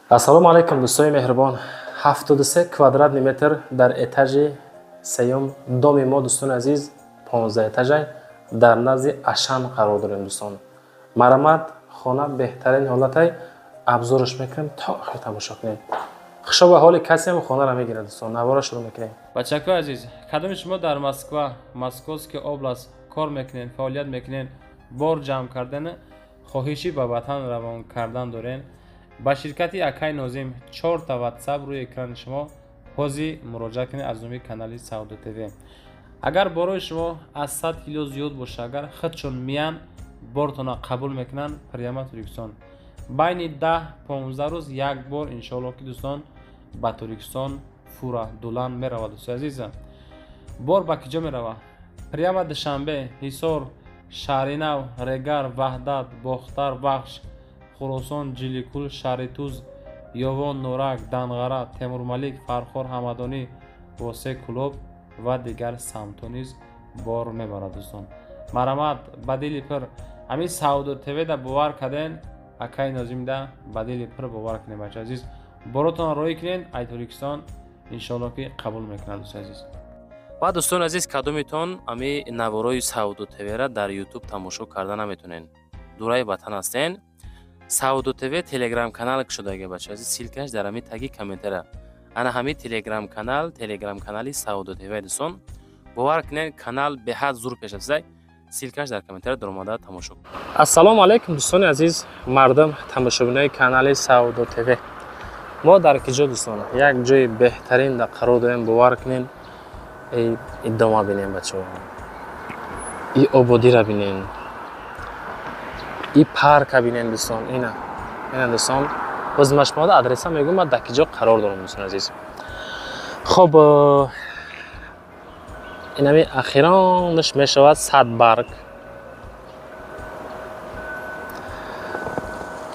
ассалому алайкум дӯстони меҳрубон. 73 квадрат метр дар этажи сеюм доми мо дӯстони азиз 15 этажай дар назди Ашан қарор дорем дӯстон. Марамат хона беҳтарин ҳолатай абзорш мекунем то охир тамошо кунем. хушоба ҳоли касем хонара мегирад дӯстон. Навора шурӯъ мекунем. бачакҳои азиз, кадоми шумо дар Москва, Московский област кор мекунед, фаъолият мекунед, бор ҷамъ кардани хоҳиши ба ватан равон кардан дорен, ба ширкати Акай Нозим 4 та WhatsApp рӯи экрани шумо ҳозир муроҷиат кунед аз номи канали Саудо ТВ. агар борои шумо аз 100 кило зиёд боша, агар худшон миян бортона қабул мекунанд, прямо Туркистон байни 10-15 рӯз як бор иншоалло ки дӯстон ба Туркистон фура дулан меравад. дӯстои азизам, бор ба киҷо меравад? прямо Душанбе, Ҳисор, Шаҳри Нав, Регар, Ваҳдат, Бохтар Бахш, Хӯросон, Ҷиликул, Шаҳри Туз, Ёвон, Нурак, Данғара, Темурмалик, Фархор, Ҳамадонӣ, Восе Кулоб ва дигар самтҳо низ бор мебарад. дӯстон марамат ба дили пир ҳамин Саудо ТВ да бовар карден, Акай Нозим да ба дили пир бовар кунед. бачаҳои азиз, боротон роҳӣ кунед, ай Туркистон иншоалло ки қабул мекунад. дӯстои азиз, ва дӯстони азиз, кадомитон ами наворои Саудо ТВ-ра дар YouTube тамошо карда наметонен, дураи ватан ҳастен, Саудо ТВ телеграм канал шудаги бачаҳои азиз, силкаш дар ами таги комментара. ана ҳами телеграм канали Саудо ТВ дӯстон, бовар кунед, канал беҳад зур пеш аст. силкаш дар комментара дар омада тамошо кунед. ассалому алайкум дӯстони азиз, мардум тамошобинои канали Саудо ТВ. мо дар киҷо дӯстон як ҷои беҳтарин да қарор дорем. бовар кунед, идома бинем бачаҳо, и ободиро бинен, и парка бинен дӯстон. ина дӯстон, ҳозир ма шумода адреса мегӯям, ма дар киҷо қарор дорам дӯстони азиз. хоб, инами ахиронаш мешавад Садбарг.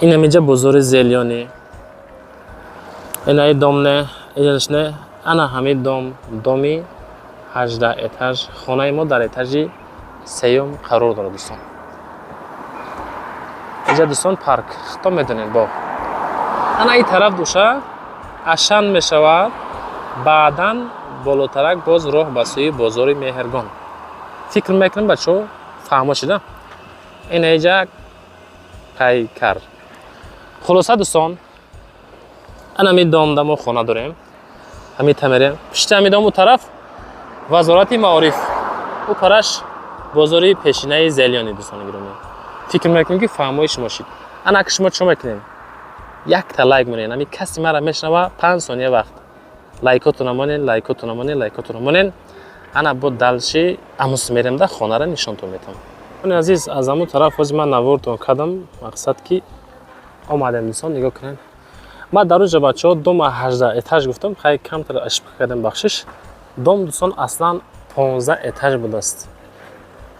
инамиҷа бозори Зелёни. инаи домне илашне, ана ҳами доми 18 этаж. хонаи мо дар этажи сеюм қарор дорад дӯстон. инҷа дӯстон парк хито медонед бо. ана ин тараф душа Ашан мешавад. баъдан болотарак боз роҳ ба сӯи бозори Меҳргон. фикр мекунам бачаҳо фаҳмо шуда. ина инҷа қайкар. хулоса дӯстон, ана ми домда мо хона дорем. ҳами тамерем пишти ҳами дом у тараф вазорати маориф, у параш бозори пешинаи Зелёни. дӯстони гиромӣ, фикр мекунем ки фаҳмои шумо шид. ана ки шумо чо мекунем? якта лайк монен. ами каси мара мешнава 5 сония вақт. лайкотуна монен. ана бо далши амус мерем да хонара нишонтон метам. они азиз, аз аму тараф ҳозир ман наворатон кардам, мақсад ки омадем дӯстон нигоҳ кунед. ма дар рӯҷа бачаҳо дома 18 этаж гуфтам, хай камтар ашб кардем бахшиш. дом дӯстон аслан 15 этаж будааст.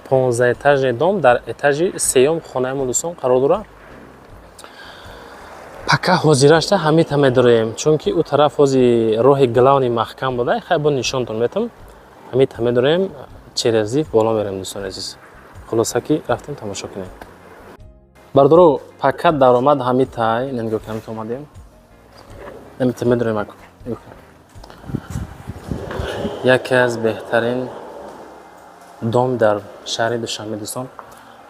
15 этажи дом дар этажи сеюм хонаи мо дӯстон қарор дорад. пака ҳозирашта ҳамита медорем, чунки у тараф ҳозир роҳи главни маҳкам буда. хай бо нишонтон метам. ҳамита медорем, через лифт боло мерем дӯстони азиз. хулоса ки рафтем тамошо кунем. бардоро пака даромад ҳамитай нигоҳ кунем ки омадем. ҳамита медорем аку. яке аз беҳтарин дом дар шаҳри Душанбе дӯстон.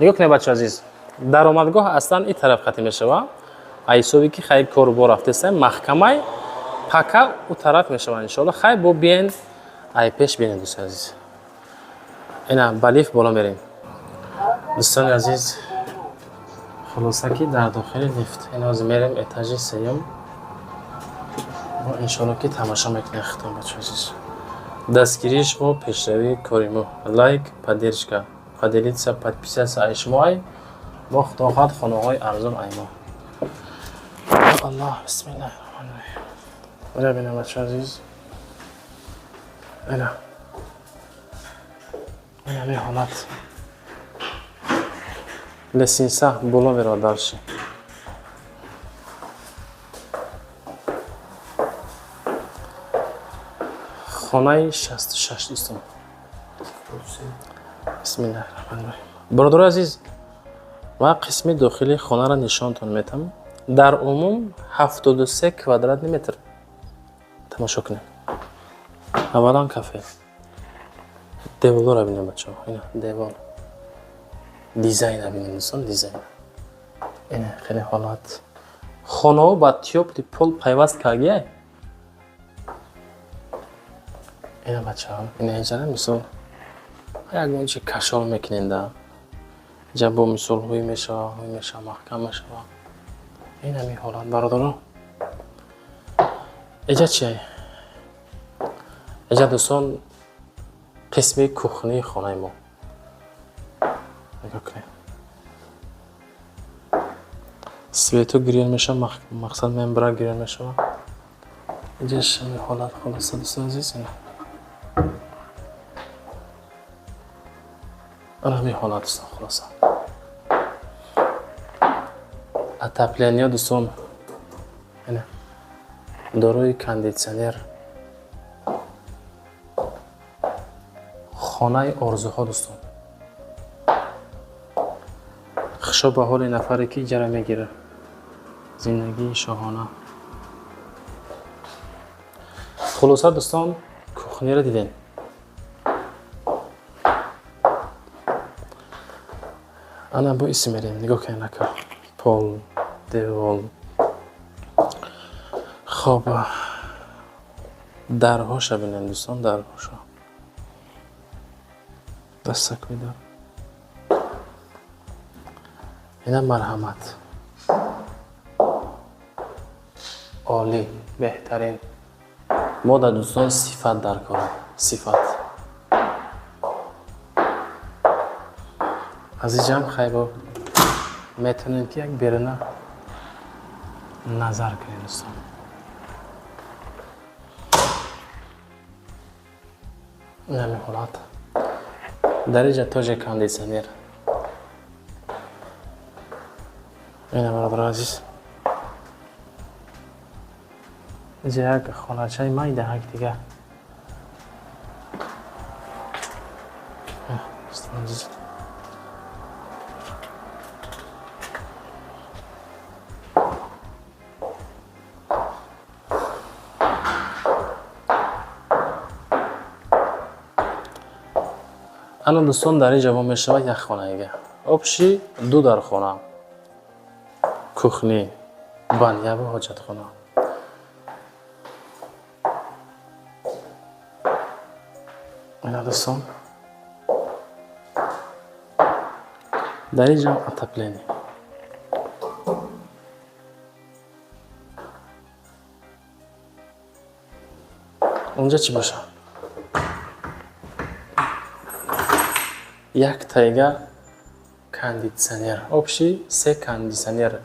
нигоҳ кунед бачаҳои азиз, даромадгоҳ аслан ин тараф қатъи мешавад. айсоби ки хай кору бор рафтесем маҳкамай пака у тараф мешавад иншоалло. хай бо биен ай пеш бинед дӯстони азиз. ина ба лифт боло мерем дӯстони азиз. хулоса ки дар дохили лифт ин ҳозир мерем этажи сеюм. иншоалло ки тамошо мекунем. хитом бачаҳои азиз, дастгириш бо пешравии кори мо. лайк, поддержка, поделиться, подписаться ай шумо ай. бо худо хоҳад хонаҳои арзон ай мо. аллоҳ, бисмиллаҳи роҳмани роҳим. ина бинем бачаҳои азиз. ина ме ҳолат лесинса боло меравад дарши. хонаи 66 дӯстон. бисмиллаҳи роҳмани роҳим. бародари азиз, ва қисми дохили хонара нишонтон метам. дар умум 73 квадратный метр. Тамошо кунед. Аввалан кафе. Деволро бинем бачаҳо. Ина девор. Дизайн бинем дӯстон, дизайн. Ина хеле ҳолат. Хонао ба тёпли пол пайваст кардия. Ина бачаҳо, ина инҷара мисол ягон чи кашол мекуненда. Ҷабо мисол ҳуй мешава, маҳкам мешава. Ина ми ҳолат бародаро. Эҷа чия? Эҷа дӯстон қисми кухни хонаи мо. Нигоҳ кунед. Свету гирён мешава, мақсад мембра гирён мешава. Эҷа шами ҳолат холаса дӯстон азиз. Ана ми ҳолат дӯстон холаса. Отопление дӯстон. Ина дорои кондитсионер. Хонаи орзуҳо дӯстон. хушо ба ҳоли нафаре ки иҷара мегира. Зиндагии шоҳона. хулоса дӯстон кухниро дидем. Ана бо иси мерем. Нигоҳ кунед ака. Пол, девол. хоб дарҳоша бинем дӯстон, дарҳоша. Дастакои дар. Ина марҳамат. оли, беҳтарин. Мода дӯстон сифат дар кор. Сифат. азиҷам хайбо метонем ки як берина назар кунем дӯстон. ина меҳолат. дар иҷа тоҷи кондитсионер. ина бародаро азиз. иҷа як хоначаи майдаҳак дига. ана дӯстон дар ин ҷавон мешавад як хонаига. Обши ду дар хона. Кухни, баня ва ҳоҷатхона. ина дӯстон дар ин ҷавон отопление. онҷа чӣ бошад? як тайга кондитсионер. Обши 3 кондитсионер.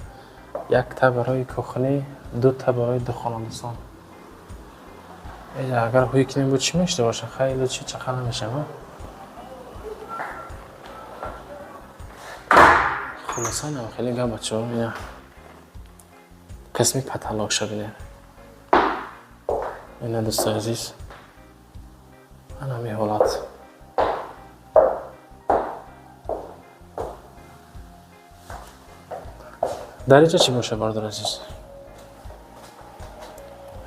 Як та барои кухни, 2 та барои ду хона дӯстон. Агар ҳуй кунем бо чӣ мешуда боша? Хайле чи чақа намешава? хулоса нам хеле гап бачаҳо. ина қисми потолокша бинем. ина дӯстои азиз. ана ми ҳолат. дар инҷа чӣ боша бародар азиз?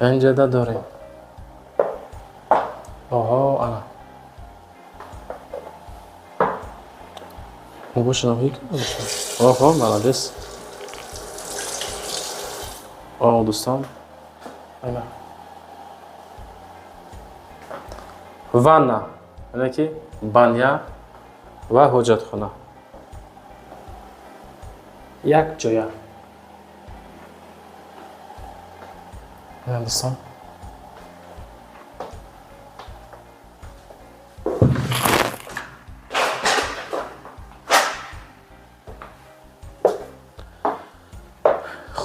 инҷада дорем. оҳо ана. бошадам ҳик. оҳо маладес. оҳо дӯстон. ана. ванна. ина ки баня ва ҳоҷатхона. як ҷоя. ина дӯстон.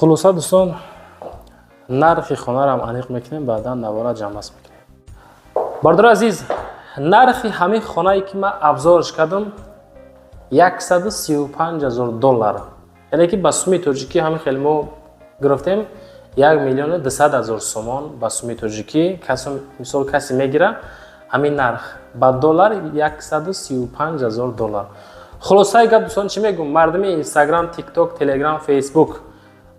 хулоса дӯстон нархи хонаам аниқ мекунем, баъдан навора ҷамъбаст мекунем. Бародаро азиз, нархи ҳамин хонае ки ман абзорш кардам $135,000. яъне ки ба сумми тоҷикӣ ҳамин хеле мо гирифтем 1,200,000 сомон ба сумми тоҷикӣ. мисол касе мегира ҳамин нарх ба доллар $135,000. хулосаи гап дӯстон чӣ мегӯм? Мардуми Instagram, TikTok, Telegram, Facebook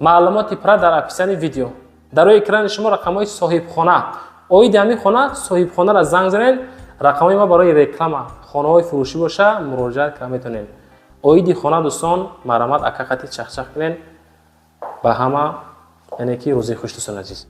маълумоти пра дар описани видео. дар рӯи экрани шумо рақамҳои соҳибхона, оиди ҳамин хона, соҳибхонаро занг занед, рақамҳои ма барои реклама, хонаҳои фурӯшӣ боша муроҷиат карда метавонед. оиди хона дӯстон, марамат акақати чахчах кунед. ба ҳама яъне ки рӯзи хуш дӯстон азиз.